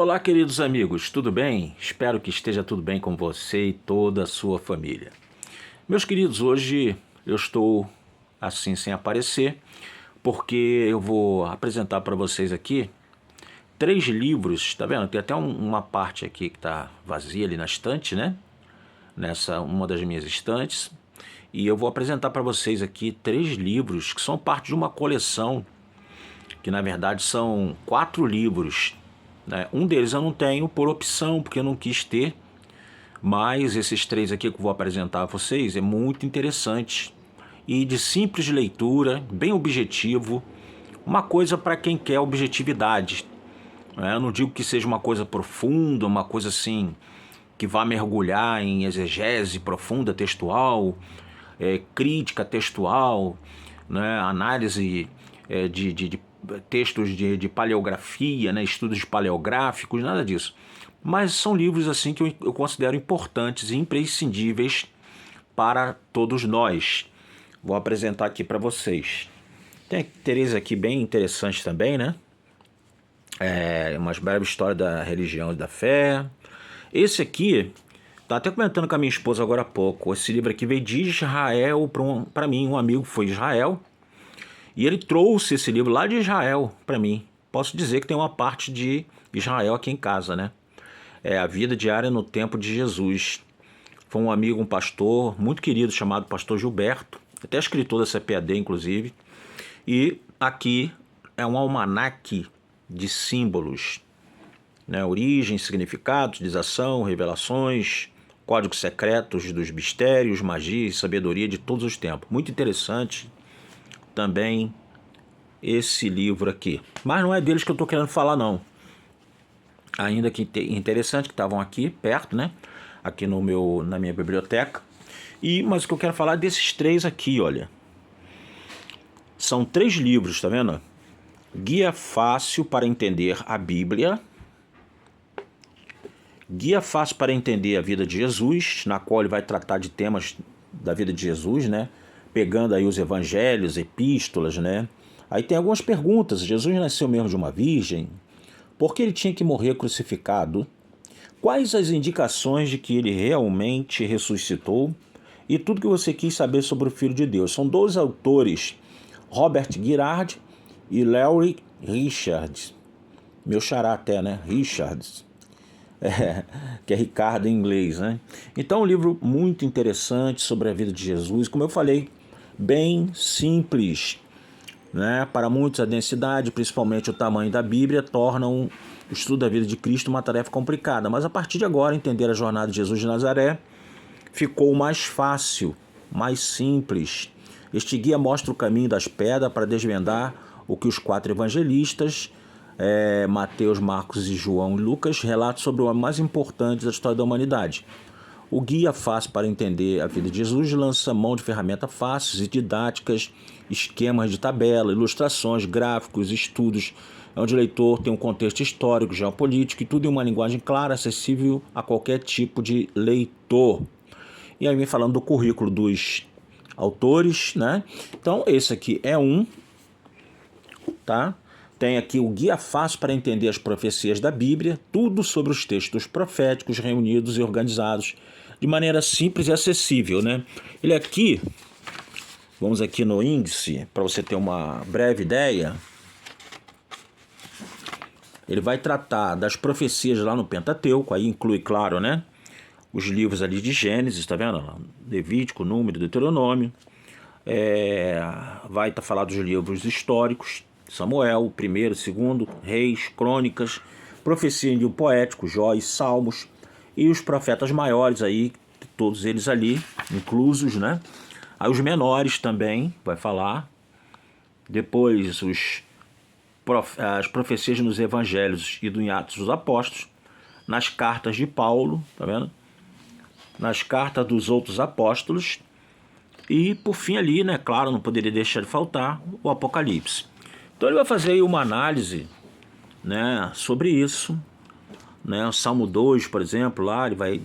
Olá, queridos amigos, tudo bem? Espero que esteja tudo bem com você e toda a sua família. Meus queridos, hoje eu estou assim sem aparecer, porque eu vou apresentar para vocês aqui 3 livros, tá vendo? Tem até uma parte aqui que está vazia ali na estante, né? Nessa uma das minhas estantes. E eu vou apresentar para vocês aqui 3 livros que são parte de uma coleção, que na verdade são 4 livros, né? Um deles eu não tenho por opção, porque eu não quis ter, mas esses 3 aqui que eu vou apresentar a vocês é muito interessante e de simples leitura, bem objetivo, uma coisa para quem quer objetividade, né? Eu não digo que seja uma coisa profunda, uma coisa assim que vá mergulhar em exegese profunda textual, crítica textual, né? Análise de textos de paleografia, né? Estudos paleográficos, nada disso. Mas são livros assim que eu considero importantes e imprescindíveis para todos nós. Vou apresentar aqui para vocês. Tem três aqui bem interessantes também, né? Uma breve história da religião e da fé. Esse aqui, tá até comentando com a minha esposa agora há pouco. Esse livro aqui veio de Israel para mim. Um amigo foi em Israel e ele trouxe esse livro lá de Israel para mim. Posso dizer que tem uma parte de Israel aqui em casa, né? É a vida diária no tempo de Jesus. Foi um amigo, um pastor muito querido chamado Pastor Gilberto, até escritor da CPAD, inclusive. E aqui é um almanaque de símbolos, né? Origem, significado, utilização, revelações, códigos secretos dos mistérios, magia e sabedoria de todos os tempos. Muito interessante também esse livro aqui. Mas não é deles que eu estou querendo falar, não. Ainda que interessante, que estavam aqui perto, né? Aqui na minha biblioteca. Mas o que eu quero falar é desses 3 aqui, olha. São 3 livros, tá vendo? Guia Fácil para Entender a Bíblia. Guia Fácil para Entender a Vida de Jesus, na qual ele vai tratar de temas da vida de Jesus, né? Pegando aí os evangelhos, epístolas, né? Aí tem algumas perguntas. Jesus nasceu mesmo de uma virgem? Por que ele tinha que morrer crucificado? Quais as indicações de que ele realmente ressuscitou? E tudo que você quis saber sobre o Filho de Deus. São 2 autores, Robert Girard e Larry Richards. Meu xará até, né? Richards. Que é Ricardo em inglês, né? Então, um livro muito interessante sobre a vida de Jesus. Como eu falei, bem simples, né? Para muitos, a densidade, principalmente o tamanho da Bíblia, tornam o estudo da vida de Cristo uma tarefa complicada. Mas a partir de agora, entender a jornada de Jesus de Nazaré ficou mais fácil, mais simples. Este guia mostra o caminho das pedras para desvendar o que os 4 evangelistas, Mateus, Marcos e João e Lucas, relatam sobre o homem mais importante da história da humanidade. O guia fácil para entender a vida de Jesus lança mão de ferramentas fáceis e didáticas, esquemas de tabela, ilustrações, gráficos, estudos, onde o leitor tem um contexto histórico, geopolítico e tudo em uma linguagem clara, acessível a qualquer tipo de leitor. E aí vem falando do currículo dos autores, né? Então esse aqui é tá? Tem aqui o Guia Fácil para Entender as Profecias da Bíblia, tudo sobre os textos proféticos reunidos e organizados de maneira simples e acessível, né? Ele aqui, vamos aqui no índice, para você ter uma breve ideia, ele vai tratar das profecias lá no Pentateuco, aí inclui, claro, né? Os livros ali de Gênesis, tá vendo? Levítico, Número, Deuteronômio. Vai falar dos livros históricos, Samuel, 1º, 2º, Reis, Crônicas, profecia em livro poético, Jó e Salmos, e os profetas maiores aí, todos eles ali, inclusos, né? Aí os menores também, vai falar. Depois as profecias nos evangelhos e do em Atos dos Apóstolos, nas cartas de Paulo, tá vendo? Nas cartas dos outros apóstolos, e por fim ali, né, claro, não poderia deixar de faltar o Apocalipse. Então ele vai fazer aí uma análise, né, sobre isso, né? O Salmo 2, por exemplo, lá ele vai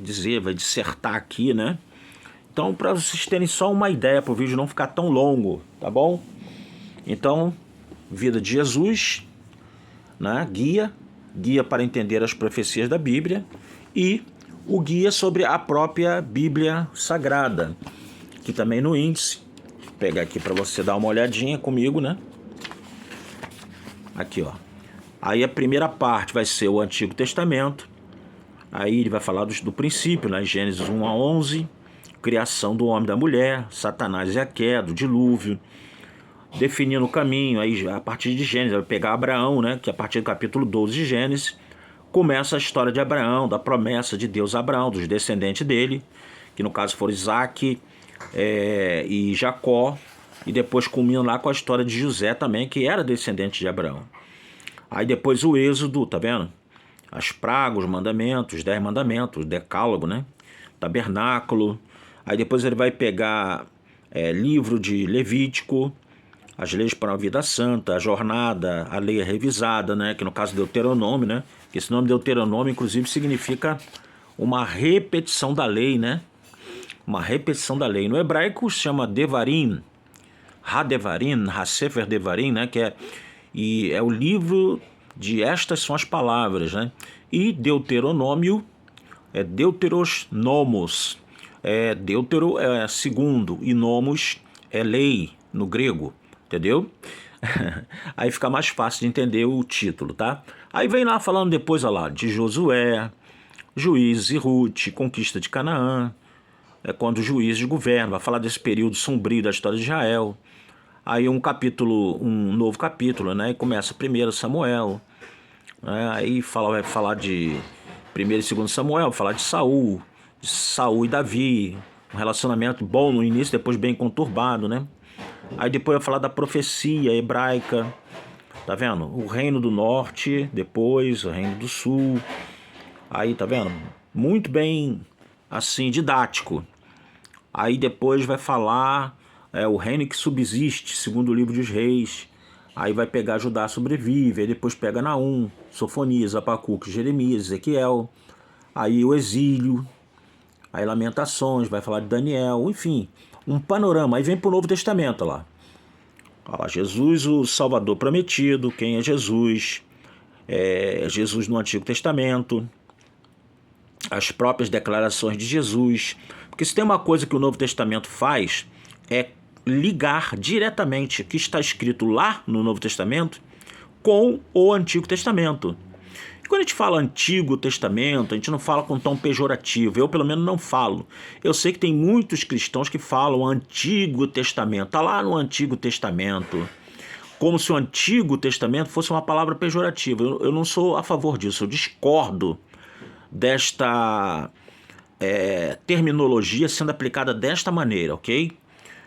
dissertar aqui, né? Então, para vocês terem só uma ideia, para o vídeo não ficar tão longo, tá bom? Então, vida de Jesus, né, guia guia para entender as profecias da Bíblia e o guia sobre a própria Bíblia Sagrada, que também no índice, vou pegar aqui para você dar uma olhadinha comigo, né? Aqui, ó. Aí a primeira parte vai ser o Antigo Testamento. Aí ele vai falar do princípio, né? Gênesis 1 a 11, criação do homem e da mulher, Satanás e a queda, o dilúvio, definindo o caminho. Aí a partir de Gênesis, vai pegar Abraão, né? Que a partir do capítulo 12 de Gênesis, começa a história de Abraão, da promessa de Deus a Abraão, dos descendentes dele, que no caso foram Isaac e Jacó, e depois culmina lá com a história de José também, que era descendente de Abraão. Aí depois o Êxodo, tá vendo? As pragas, os mandamentos, os 10 mandamentos, o decálogo, né? Tabernáculo. Aí depois ele vai pegar livro de Levítico, as leis para a vida santa, a jornada, a lei revisada, né? Que no caso Deuteronômio, né? Que esse nome Deuteronômio, inclusive, significa uma repetição da lei, né? Uma repetição da lei. No hebraico se chama Devarim, Hadevarim, Hasefer Devarim, né? E é o livro de estas são as palavras, né? E Deuteronômio é Deuteros Nomos. Deutero é segundo e nomos é lei no grego, entendeu? Aí fica mais fácil de entender o título, tá? Aí vem lá falando depois, olha lá, de Josué, Juízes e Ruth, conquista de Canaã, quando os juízes governam, vai falar desse período sombrio da história de Israel. Aí um novo capítulo, né? E começa 1 Samuel, né? Aí vai falar de 1 e 2 Samuel, vai falar de Saul e Davi, um relacionamento bom no início, depois bem conturbado, né? Aí depois vai falar da profecia hebraica, tá vendo? O reino do norte, depois o reino do sul. Aí, tá vendo? Muito bem, assim, didático. Aí depois vai falar o reino que subsiste, segundo o livro dos reis. Aí vai pegar Judá sobrevive, aí depois pega Naum, Sofonias, Abacuque, Jeremias, Ezequiel. Aí o exílio, aí Lamentações, vai falar de Daniel, enfim, um panorama. Aí vem para o Novo Testamento lá. Olha lá, Jesus, o Salvador prometido, quem é Jesus? Jesus no Antigo Testamento, as próprias declarações de Jesus. Porque se tem uma coisa que o Novo Testamento faz, é ligar diretamente o que está escrito lá no Novo Testamento com o Antigo Testamento. E quando a gente fala Antigo Testamento, a gente não fala com tom pejorativo. Eu, pelo menos, não falo. Eu sei que tem muitos cristãos que falam Antigo Testamento. Está lá no Antigo Testamento. Como se o Antigo Testamento fosse uma palavra pejorativa. Eu não sou a favor disso. Eu discordo desta terminologia sendo aplicada desta maneira, ok?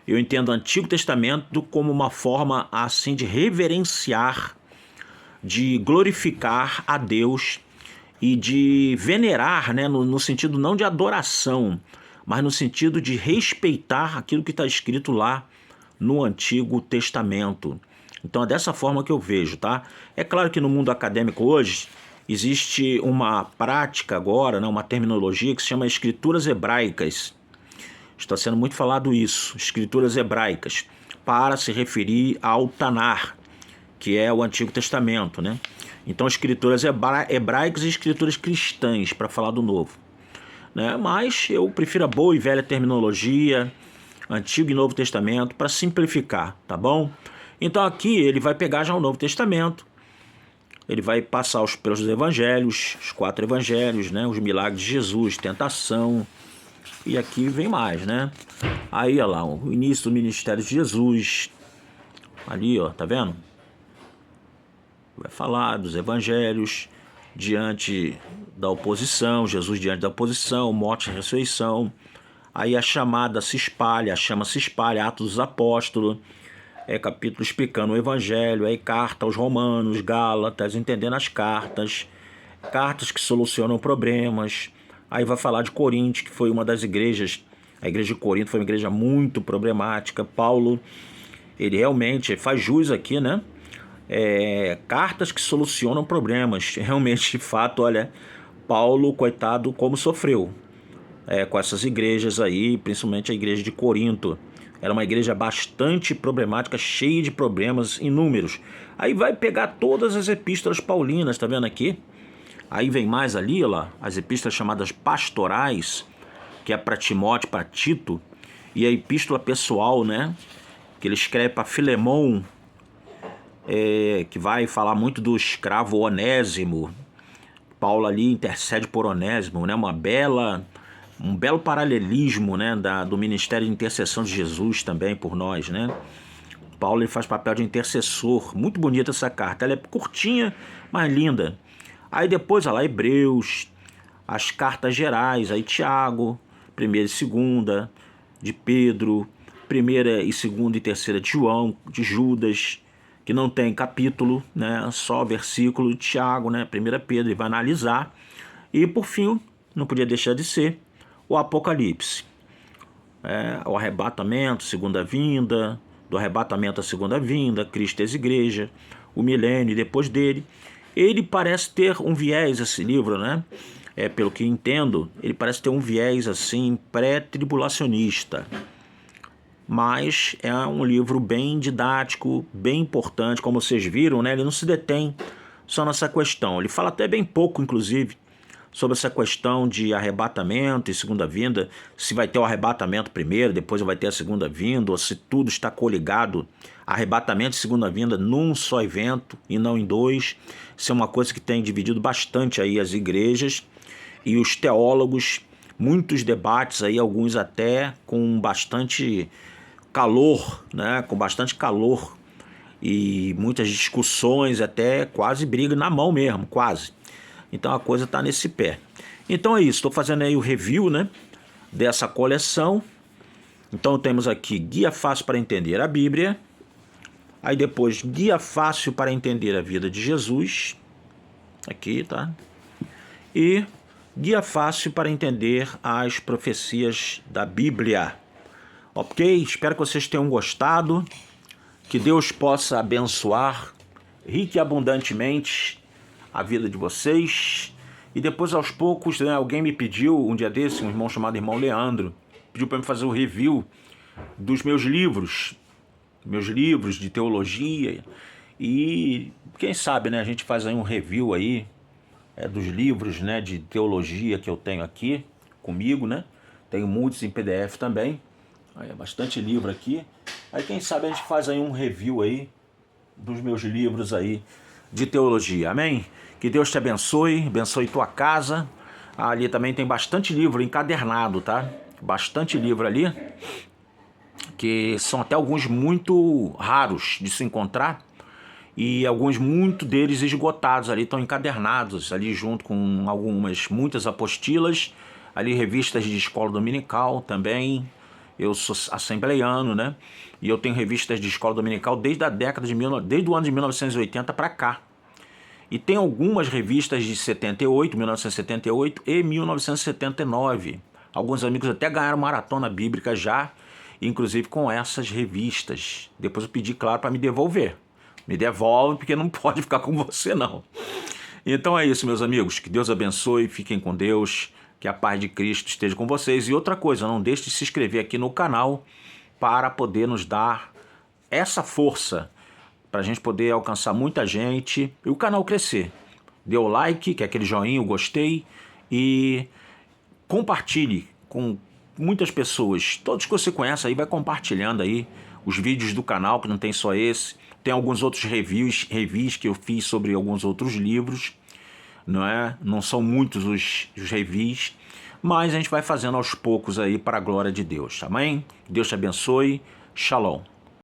Eu entendo o Antigo Testamento como uma forma assim de reverenciar, de glorificar a Deus e de venerar, né, no sentido não de adoração, mas no sentido de respeitar aquilo que está escrito lá no Antigo Testamento. Então é dessa forma que eu vejo, tá? É claro que no mundo acadêmico hoje existe uma prática agora, né, uma terminologia que se chama escrituras hebraicas. Está sendo muito falado isso, escrituras hebraicas, para se referir ao Tanar, que é o Antigo Testamento, né? Então, escrituras hebraicas e escrituras cristãs, para falar do Novo, né? Mas eu prefiro a boa e velha terminologia, Antigo e Novo Testamento, para simplificar, tá bom? Então, aqui ele vai pegar já o Novo Testamento, ele vai passar pelos evangelhos, os 4 evangelhos, né? Os milagres de Jesus, tentação. E aqui vem mais, né? Aí, olha lá, o início do ministério de Jesus. Ali, ó, tá vendo? Vai falar dos evangelhos diante da oposição, Jesus diante da oposição, morte e ressurreição. Aí a chamada se espalha, a chama se espalha, Atos dos Apóstolos, capítulo explicando o evangelho, aí carta aos Romanos, Gálatas, entendendo as cartas que solucionam problemas. Aí vai falar de Corinto, que foi uma das igrejas, a igreja de Corinto foi uma igreja muito problemática. Paulo, ele realmente faz jus aqui, né? Cartas que solucionam problemas. Realmente, de fato, olha, Paulo, coitado, como sofreu com essas igrejas aí, principalmente a igreja de Corinto. Era uma igreja bastante problemática, cheia de problemas inúmeros. Aí vai pegar todas as epístolas paulinas, tá vendo aqui? Aí vem mais ali, ó lá, as epístolas chamadas pastorais, que é para Timóteo, para Tito, e a epístola pessoal, né, que ele escreve para Filemon, que vai falar muito do escravo Onésimo. Paulo ali intercede por Onésimo, né, um belo paralelismo, né, do ministério de intercessão de Jesus também por nós, né. Paulo ele faz papel de intercessor. Muito bonita essa carta. Ela é curtinha, mas linda. Aí depois, olha lá, Hebreus, as cartas gerais, aí Tiago, 1ª e 2ª, de Pedro, 1ª e 2ª e 3ª de João, de Judas, que não tem capítulo, né, só versículo, de Tiago, né, 1ª Pedro, ele vai analisar. E por fim, não podia deixar de ser, o Apocalipse. O arrebatamento, segunda vinda, do arrebatamento à segunda vinda, Cristo e as igrejas, o milênio depois dele. Ele parece ter um viés, esse livro, né? Pelo que entendo, ele parece ter um viés assim pré-tribulacionista. Mas é um livro bem didático, bem importante, como vocês viram, né? Ele não se detém só nessa questão. Ele fala até bem pouco, inclusive, sobre essa questão de arrebatamento e segunda vinda, se vai ter o arrebatamento primeiro, depois vai ter a segunda vinda, ou se tudo está coligado, arrebatamento e segunda vinda num só evento e não em dois. Isso é uma coisa que tem dividido bastante aí as igrejas e os teólogos, muitos debates aí, alguns até com bastante calor, né? Com bastante calor e muitas discussões, até quase briga na mão mesmo, quase. Então a coisa está nesse pé. Então é isso, estou fazendo aí o review, né, dessa coleção. Então temos aqui Guia Fácil para Entender a Bíblia. Aí depois Guia Fácil para Entender a Vida de Jesus. Aqui, tá? E Guia Fácil para Entender as Profecias da Bíblia. Ok? Espero que vocês tenham gostado. Que Deus possa abençoar rica e abundantemente a vida de vocês. E depois, aos poucos, né, alguém me pediu, um dia desse, um irmão chamado irmão Leandro, pediu para me fazer o review dos meus livros de teologia. E quem sabe, né, a gente faz aí um review aí dos livros, né, de teologia que eu tenho aqui comigo, né? Tenho muitos em PDF também. Aí, bastante livro aqui. Aí quem sabe a gente faz aí um review aí dos meus livros aí de teologia, amém? Que Deus te abençoe tua casa. Ali também tem bastante livro encadernado, tá? Bastante livro ali, que são até alguns muito raros de se encontrar, e alguns muito deles esgotados ali, estão encadernados ali junto com muitas apostilas, ali revistas de escola dominical também. Eu sou assembleiano, né? E eu tenho revistas de escola dominical desde o ano de 1980 para cá. E tem algumas revistas de 1978 e 1979. Alguns amigos até ganharam maratona bíblica já, inclusive com essas revistas. Depois eu pedi, claro, para me devolver. Me devolve, porque não pode ficar com você, não. Então é isso, meus amigos. Que Deus abençoe, fiquem com Deus. Que a paz de Cristo esteja com vocês. E outra coisa, não deixe de se inscrever aqui no canal para poder nos dar essa força, para a gente poder alcançar muita gente e o canal crescer. Dê o like, que é aquele joinha, o gostei, e compartilhe com muitas pessoas. Todos que você conhece aí, vai compartilhando aí os vídeos do canal, que não tem só esse. Tem alguns outros reviews que eu fiz sobre alguns outros livros. Não são muitos os reviews, mas a gente vai fazendo aos poucos aí para a glória de Deus, amém? Deus te abençoe, shalom.